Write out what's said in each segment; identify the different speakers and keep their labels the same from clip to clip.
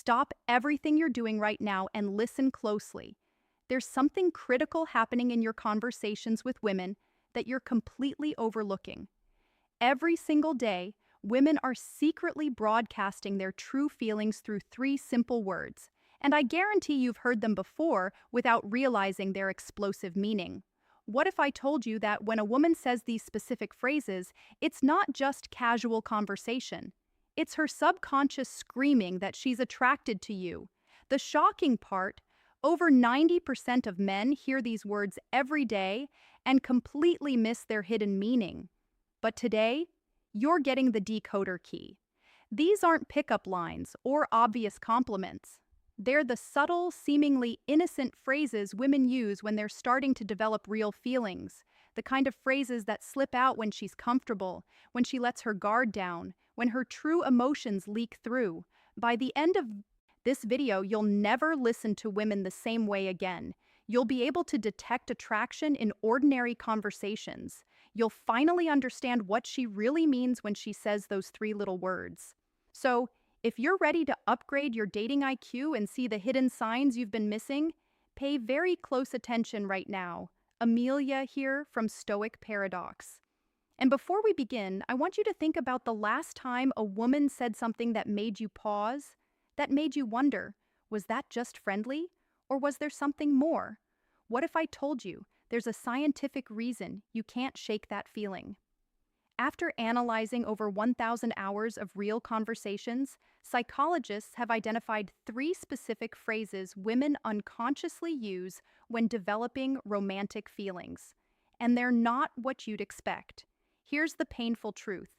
Speaker 1: stop everything you're doing right now and listen closely. There's something critical happening in your conversations with women that you're completely overlooking. Every single day, women are secretly broadcasting their true feelings through three simple words, and I guarantee you've heard them before without realizing their explosive meaning. What if I told you that when a woman says these specific phrases, it's not just casual conversation? It's her subconscious screaming that she's attracted to you. The shocking part, over 90% of men hear these words every day and completely miss their hidden meaning. But today, you're getting the decoder key. These aren't pickup lines or obvious compliments. They're the subtle, seemingly innocent phrases women use when they're starting to develop real feelings. The kind of phrases that slip out when she's comfortable, when she lets her guard down, when her true emotions leak through. By the end of this video, you'll never listen to women the same way again. You'll be able to detect attraction in ordinary conversations. You'll finally understand what she really means when she says those three little words. So, if you're ready to upgrade your dating IQ and see the hidden signs you've been missing, pay very close attention right now. Amelia here from Stoic Paradox. And before we begin, I want you to think about the last time a woman said something that made you pause, that made you wonder, was that just friendly? Or was there something more? What if I told you there's a scientific reason you can't shake that feeling? After analyzing over 1,000 hours of real conversations, psychologists have identified three specific phrases women unconsciously use when developing romantic feelings. And they're not what you'd expect. Here's the painful truth.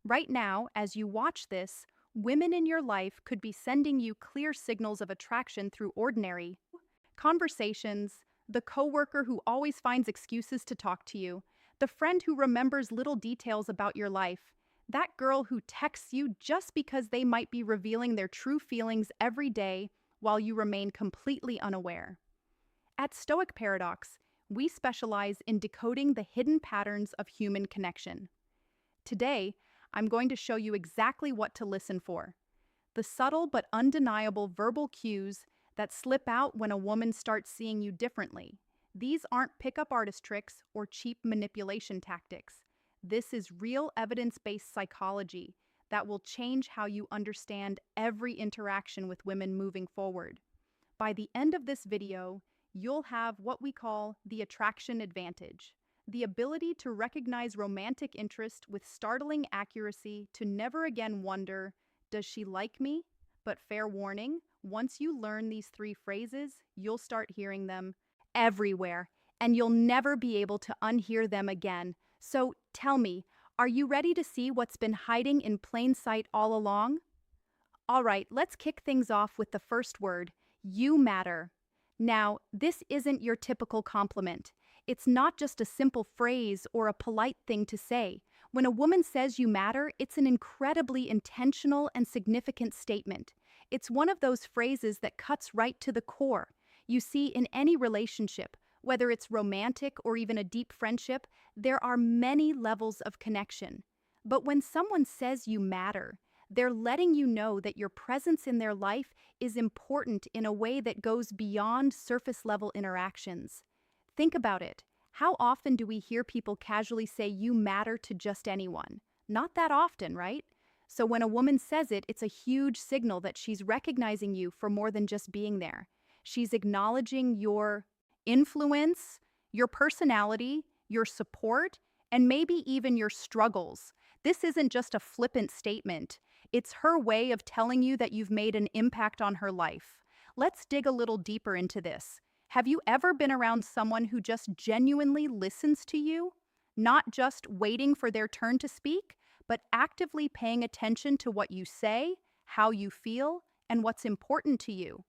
Speaker 1: Right now, as you watch this, women in your life could be sending you clear signals of attraction through ordinary conversations, the coworker who always finds excuses to talk to you, the friend who remembers little details about your life, that girl who texts you just because they might be revealing their true feelings every day while you remain completely unaware. At Stoic Paradox, we specialize in decoding the hidden patterns of human connection. Today, I'm going to show you exactly what to listen for. The subtle but undeniable verbal cues that slip out when a woman starts seeing you differently. These aren't pickup artist tricks or cheap manipulation tactics. This is real evidence-based psychology that will change how you understand every interaction with women moving forward. By the end of this video, you'll have what we call the attraction advantage, the ability to recognize romantic interest with startling accuracy to never again wonder, does she like me? But fair warning, once you learn these three phrases, you'll start hearing them everywhere, and you'll never be able to unhear them again. So tell me, are you ready to see what's been hiding in plain sight all along? All right, let's kick things off with the first word, you matter. Now, this isn't your typical compliment. It's not just a simple phrase or a polite thing to say. When a woman says you matter, it's an incredibly intentional and significant statement. It's one of those phrases that cuts right to the core. You see, in any relationship, whether it's romantic or even a deep friendship, there are many levels of connection. But when someone says you matter, they're letting you know that your presence in their life is important in a way that goes beyond surface-level interactions. Think about it. How often do we hear people casually say you matter to just anyone? Not that often, right? So when a woman says it, it's a huge signal that she's recognizing you for more than just being there. She's acknowledging your influence, your personality, your support, and maybe even your struggles. This isn't just a flippant statement. It's her way of telling you that you've made an impact on her life. Let's dig a little deeper into this. Have you ever been around someone who just genuinely listens to you? Not just waiting for their turn to speak, but actively paying attention to what you say, how you feel, and what's important to you.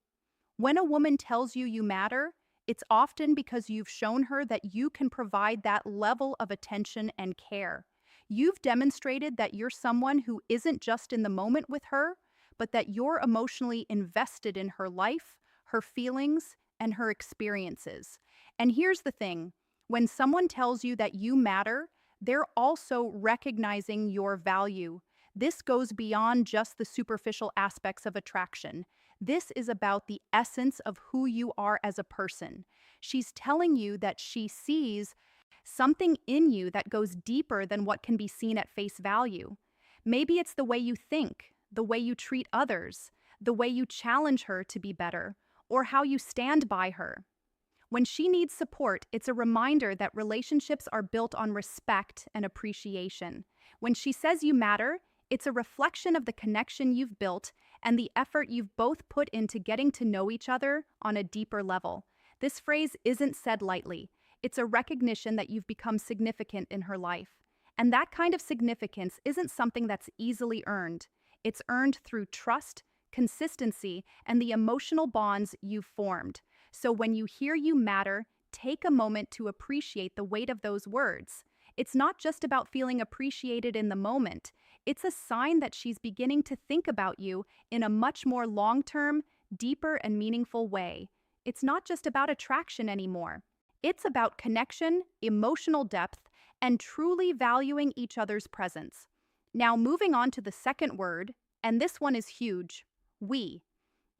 Speaker 1: When a woman tells you you matter, it's often because you've shown her that you can provide that level of attention and care. You've demonstrated that you're someone who isn't just in the moment with her, but that you're emotionally invested in her life, her feelings, and her experiences. And here's the thing, when someone tells you that you matter, they're also recognizing your value. This goes beyond just the superficial aspects of attraction. This is about the essence of who you are as a person. She's telling you that she sees something in you that goes deeper than what can be seen at face value. Maybe it's the way you think, the way you treat others, the way you challenge her to be better, or how you stand by her. When she needs support, it's a reminder that relationships are built on respect and appreciation. When she says you matter, it's a reflection of the connection you've built and the effort you've both put into getting to know each other on a deeper level. This phrase isn't said lightly. It's a recognition that you've become significant in her life. And that kind of significance isn't something that's easily earned. It's earned through trust, consistency, and the emotional bonds you've formed. So when you hear you matter, take a moment to appreciate the weight of those words. It's not just about feeling appreciated in the moment. It's a sign that she's beginning to think about you in a much more long-term, deeper, and meaningful way. It's not just about attraction anymore. It's about connection, emotional depth, and truly valuing each other's presence. Now, moving on to the second word, and this one is huge: we.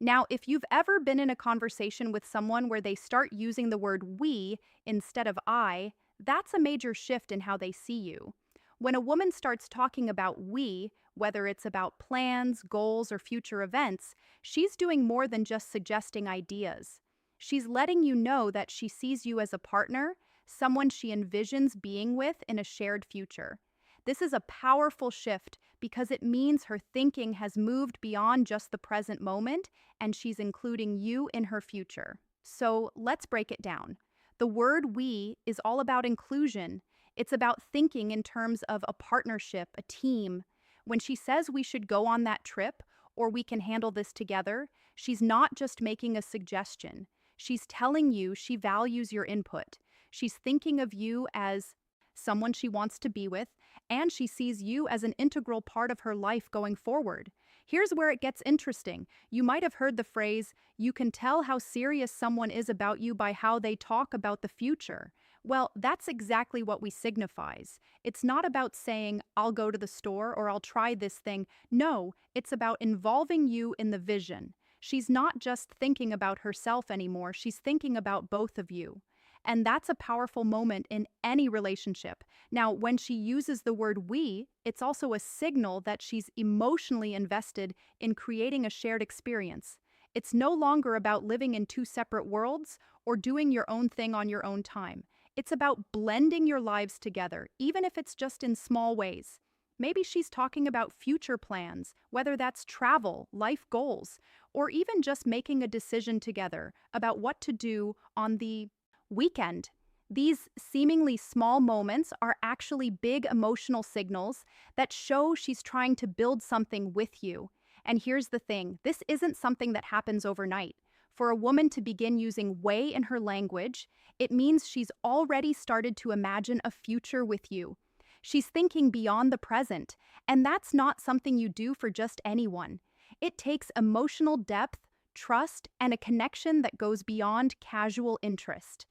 Speaker 1: Now, if you've ever been in a conversation with someone where they start using the word we instead of I, that's a major shift in how they see you. When a woman starts talking about we, whether it's about plans, goals, or future events, she's doing more than just suggesting ideas. She's letting you know that she sees you as a partner, someone she envisions being with in a shared future. This is a powerful shift because it means her thinking has moved beyond just the present moment and she's including you in her future. So let's break it down. The word we is all about inclusion. It's about thinking in terms of a partnership, a team. When she says we should go on that trip or we can handle this together, she's not just making a suggestion. She's telling you she values your input. She's thinking of you as someone she wants to be with, and she sees you as an integral part of her life going forward. Here's where it gets interesting. You might have heard the phrase, "You can tell how serious someone is about you by how they talk about the future." Well, that's exactly what we signifies. It's not about saying, "I'll go to the store" or "I'll try this thing." No, it's about involving you in the vision. She's not just thinking about herself anymore, she's thinking about both of you. And that's a powerful moment in any relationship. Now, when she uses the word we, it's also a signal that she's emotionally invested in creating a shared experience. It's no longer about living in two separate worlds or doing your own thing on your own time. It's about blending your lives together, even if it's just in small ways. Maybe she's talking about future plans, whether that's travel, life goals, or even just making a decision together about what to do on the weekend. These seemingly small moments are actually big emotional signals that show she's trying to build something with you. And here's the thing, this isn't something that happens overnight. For a woman to begin using "way" in her language, it means she's already started to imagine a future with you. She's thinking beyond the present, and that's not something you do for just anyone. It takes emotional depth, trust, and a connection that goes beyond casual interest.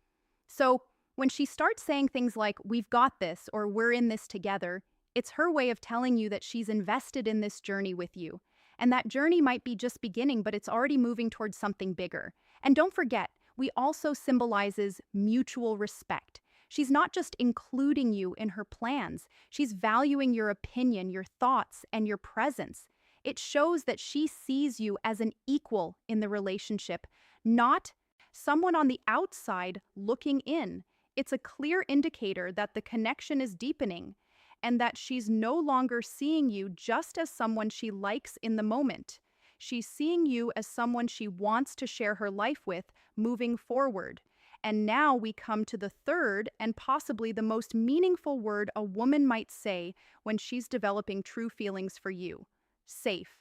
Speaker 1: So, when she starts saying things like, "We've got this" or "We're in this together," it's her way of telling you that she's invested in this journey with you. And that journey might be just beginning, but it's already moving towards something bigger. And don't forget, we also symbolizes mutual respect. She's not just including you in her plans, she's valuing your opinion, your thoughts, and your presence. It shows that she sees you as an equal in the relationship, not someone on the outside looking in. It's a clear indicator that the connection is deepening and that she's no longer seeing you just as someone she likes in the moment. She's seeing you as someone she wants to share her life with moving forward. And now we come to the third and possibly the most meaningful word a woman might say when she's developing true feelings for you: safe.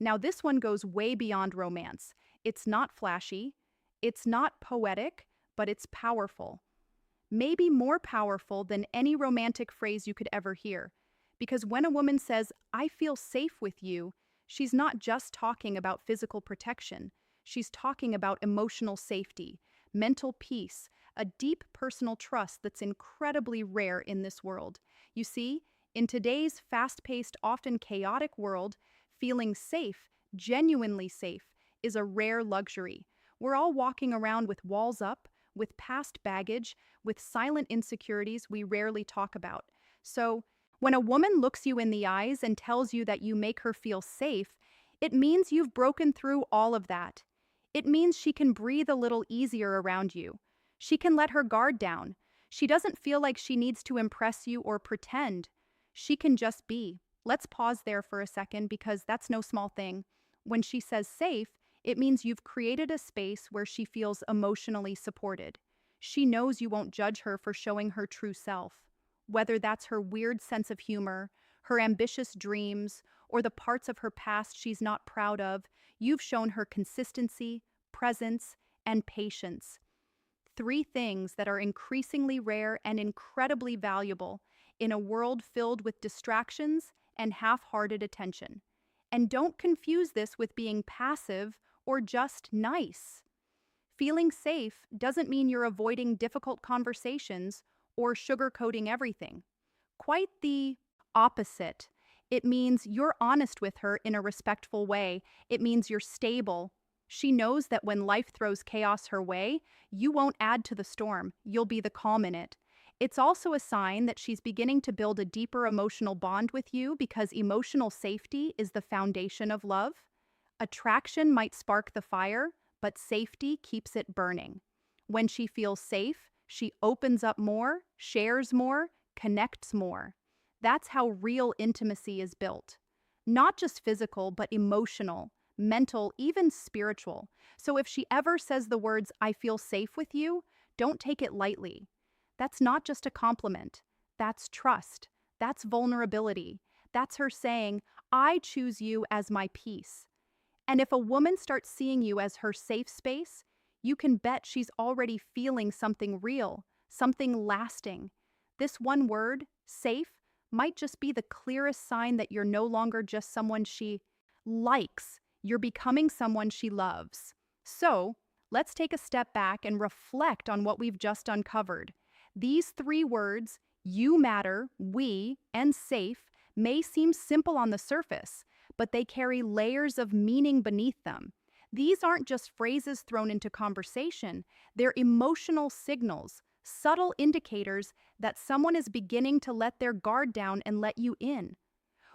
Speaker 1: Now, this one goes way beyond romance. It's not flashy, it's not poetic, but it's powerful. Maybe more powerful than any romantic phrase you could ever hear. Because when a woman says, "I feel safe with you," she's not just talking about physical protection. She's talking about emotional safety, mental peace, a deep personal trust that's incredibly rare in this world. You see, in today's fast-paced, often chaotic world, feeling safe, genuinely safe, is a rare luxury. We're all walking around with walls up, with past baggage, with silent insecurities we rarely talk about. So, when a woman looks you in the eyes and tells you that you make her feel safe, it means you've broken through all of that. It means she can breathe a little easier around you. She can let her guard down. She doesn't feel like she needs to impress you or pretend. She can just be. Let's pause there for a second because that's no small thing. When she says safe, it means you've created a space where she feels emotionally supported. She knows you won't judge her for showing her true self. Whether that's her weird sense of humor, her ambitious dreams, or the parts of her past she's not proud of, you've shown her consistency, presence, and patience. Three things that are increasingly rare and incredibly valuable in a world filled with distractions and half-hearted attention. And don't confuse this with being passive or just nice. Feeling safe doesn't mean you're avoiding difficult conversations or sugarcoating everything. Quite the opposite. It means you're honest with her in a respectful way. It means you're stable. She knows that when life throws chaos her way, you won't add to the storm. You'll be the calm in it. It's also a sign that she's beginning to build a deeper emotional bond with you because emotional safety is the foundation of love. Attraction might spark the fire, but safety keeps it burning. When she feels safe, she opens up more, shares more, connects more. That's how real intimacy is built. Not just physical, but emotional, mental, even spiritual. So if she ever says the words, "I feel safe with you," don't take it lightly. That's not just a compliment. That's trust. That's vulnerability. That's her saying, "I choose you as my peace." And if a woman starts seeing you as her safe space, you can bet she's already feeling something real, something lasting. This one word, safe, might just be the clearest sign that you're no longer just someone she likes. You're becoming someone she loves. So, let's take a step back and reflect on what we've just uncovered. These three words, you matter, we, and safe, may seem simple on the surface, but they carry layers of meaning beneath them. These aren't just phrases thrown into conversation, they're emotional signals, subtle indicators that someone is beginning to let their guard down and let you in.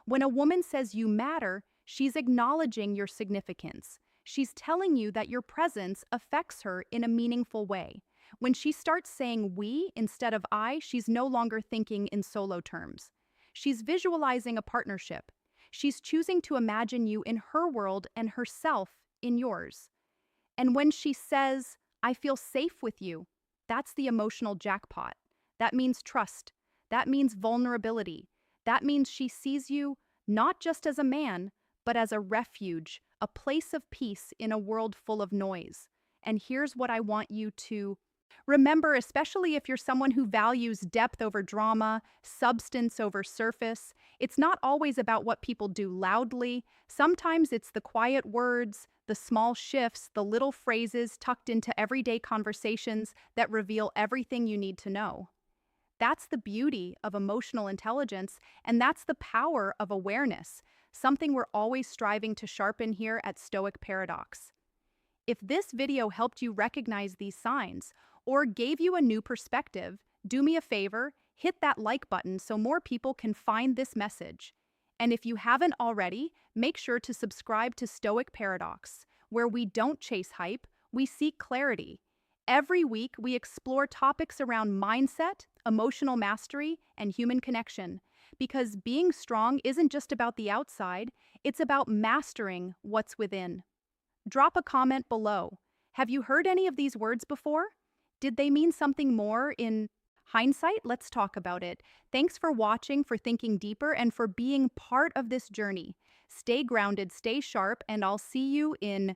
Speaker 1: When a woman says you matter, she's acknowledging your significance. She's telling you that your presence affects her in a meaningful way. When she starts saying we instead of I, she's no longer thinking in solo terms. She's visualizing a partnership. She's choosing to imagine you in her world and herself in yours. And when she says, "I feel safe with you," that's the emotional jackpot. That means trust. That means vulnerability. That means she sees you not just as a man, but as a refuge, a place of peace in a world full of noise. And here's what I want you to remember, especially if you're someone who values depth over drama, substance over surface. It's not always about what people do loudly. Sometimes it's the quiet words, the small shifts, the little phrases tucked into everyday conversations that reveal everything you need to know. That's the beauty of emotional intelligence, and that's the power of awareness, something we're always striving to sharpen here at Stoic Paradox. If this video helped you recognize these signs or gave you a new perspective, do me a favor, hit that like button so more people can find this message. And if you haven't already, make sure to subscribe to Stoic Paradox, where we don't chase hype, we seek clarity. Every week, we explore topics around mindset, emotional mastery, and human connection. Because being strong isn't just about the outside, it's about mastering what's within. Drop a comment below. Have you heard any of these words before? Did they mean something more in hindsight? Let's talk about it. Thanks for watching, for thinking deeper, and for being part of this journey. Stay grounded, stay sharp, and I'll see you in